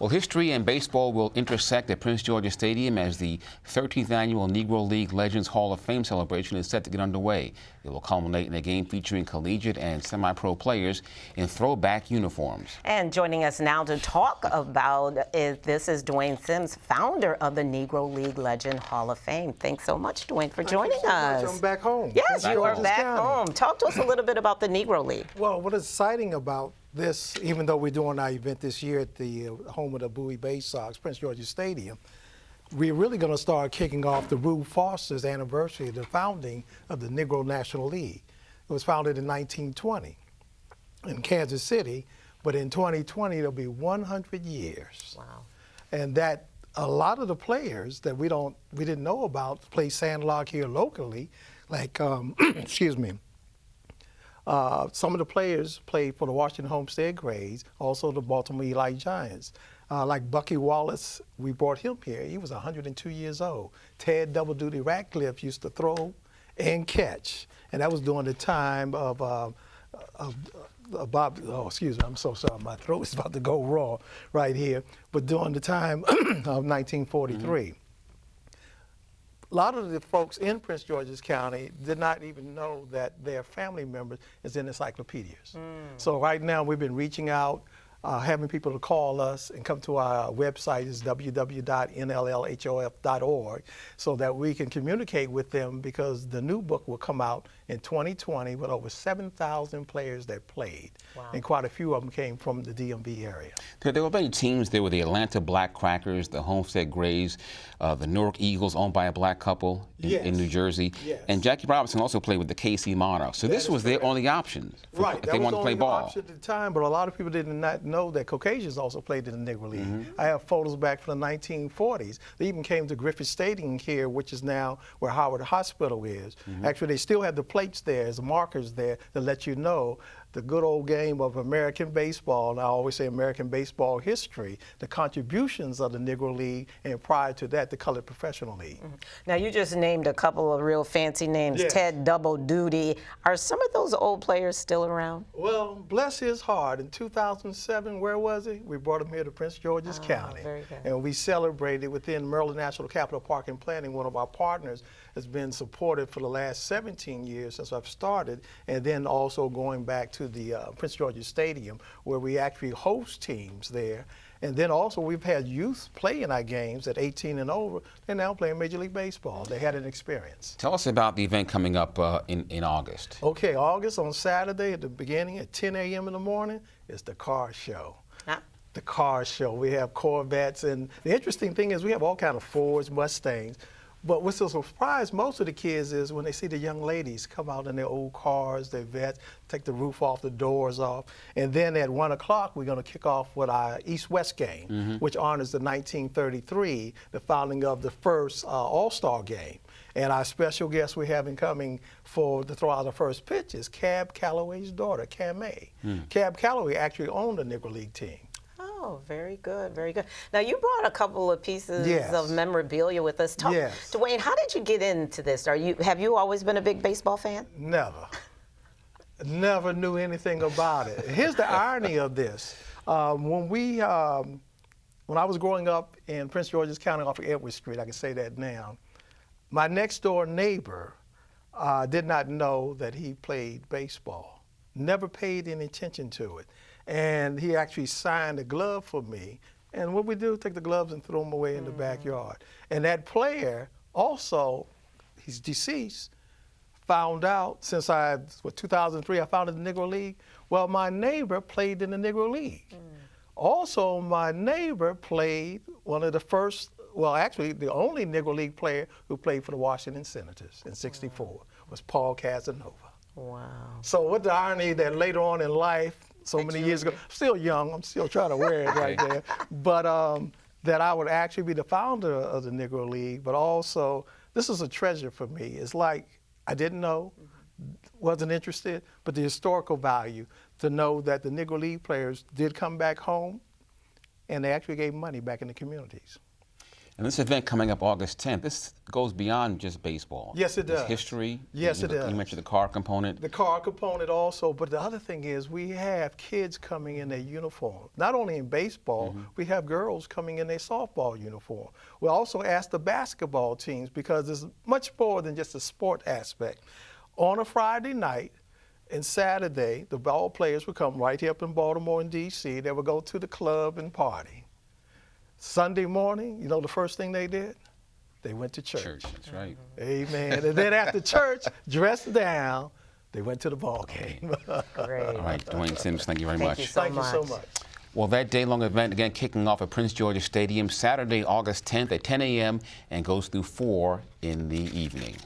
Well, history and baseball will intersect at Prince George's Stadium as the 13th annual Negro League Legends Hall of Fame celebration is set to get underway. It will culminate in a game featuring collegiate and semi-pro players in throwback uniforms. And joining us now to talk about this is Dwayne Sims, founder of the Negro League Legend Hall of Fame. Thanks so much, Dwayne, for joining us. I'm back home. Yes, you are back home. Talk to us a little bit about the Negro League. Well, what is exciting about this, even though we're doing our event this year at the home of the Bowie Bay Sox, Prince George's Stadium, we're really going to start kicking off the Rube Foster's anniversary of the founding of the Negro National League. It was founded in 1920 in Kansas City, but in 2020 it'll be 100 years. Wow. And that a lot of the players that we didn't know about play sandlot here locally, like excuse me. Some of the players played for the Washington Homestead Grays, also the Baltimore Eli Giants. Like Bucky Wallace, we brought him here. He was 102 years old. Ted Double Duty Ratcliffe used to throw and catch, and that was during the time of Bob. Oh, excuse me, I'm so sorry. My throat is about to go raw right here. But during the time of 1943. A lot of the folks in Prince George's County did not even know that their family members is in encyclopedias. So right now we've been reaching out, having people to call us and come to our website is www.NLLHOF.org so that we can communicate with them, because the new book will come out in 2020 with over 7,000 players that played. Wow. And quite a few of them came from the DMV area. There were many teams. There were the Atlanta Black Crackers, the Homestead Grays, the Newark Eagles, owned by a black couple in New Jersey. Yes. And Jackie Robinson also played with the KC Monarchs. So this was their only option if they wanted to play ball. Option at the time, but a lot of people did not know that Caucasians also played in the Negro League. I have photos back from the 1940s. They even came to Griffith Stadium here, which is now where Howard Hospital is. Actually, they still have the plates there as markers there to let you know the good old game of American baseball, and I always say American baseball history, the contributions of the Negro League, and prior to that, the Colored Professional League. Now, you just named a couple of real fancy names, yes. Ted Double Duty. Are some of those old players still around? Well, bless his heart, in 2007, where was he? We brought him here to Prince George's County. Very good. And we celebrated within Maryland National Capital Park and Planning. One of our partners has been supported for the last 17 years since I've started, and then also going back to the Prince George's Stadium, where we actually host teams there. And then also we've had youth play in our games at 18 and over. They're now playing Major League Baseball. They had an experience. Tell us about the event coming up in August. Okay, August on Saturday at the beginning at 10 a.m. in the morning is the car show. The car show. We have Corvettes, and the interesting thing is we have all kind of Fords, Mustangs. But what's so surprised most of the kids is when they see the young ladies come out in their old cars, their vets, take the roof off, the doors off. And then at 1 o'clock, we're going to kick off with our East-West game, which honors the 1933, the founding of the first All-Star game. And our special guest we're having coming to throw out the first pitch is Cab Calloway's daughter, Camay. Cab Calloway actually owned the Negro League team. Oh, very good, very good. Now, you brought a couple of pieces of memorabilia with us. Dwayne, how did you get into this? Have you always been a big baseball fan? Never. Never knew anything about it. Here's the irony of this. When I was growing up in Prince George's County off of Edward Street, I can say that now, my next door neighbor did not know that he played baseball. Never paid any attention to it. And he actually signed a glove for me. And what we do, take the gloves and throw them away in the backyard. And that player also, he's deceased, found out since 2003, I founded the Negro League. Well, my neighbor played in the Negro League. Also, my neighbor played one of the first, well, actually the only Negro League player who played for the Washington Senators in '64 was Paul Casanova. Wow. So what the irony that later on in life, so many years ago, still young, I'm still trying to wear it right there, but that I would actually be the founder of the Negro League, but also, this is a treasure for me. It's like, I didn't know, wasn't interested, but the historical value to know that the Negro League players did come back home, and they actually gave money back in the communities. And this event coming up August 10th, this goes beyond just baseball. Yes, it does. There's history. Yes, it does. You mentioned the car component. The car component also, but the other thing is we have kids coming in their uniform. Not only in baseball, we have girls coming in their softball uniform. We also ask the basketball teams, because there's much more than just a sport aspect. On a Friday night and Saturday, the ball players would come right here up in Baltimore and D.C. They would go to the club and party. Sunday morning, you know the first thing they did? They went to church. Church, that's right. Amen. And then after church, dressed down, they went to the ball game. Great. All right, Dwayne Sims, thank you very much. Thank you so much. Well, that day-long event, again, kicking off at Prince George's Stadium Saturday, August 10th at 10 a.m. and goes through 4 in the evening.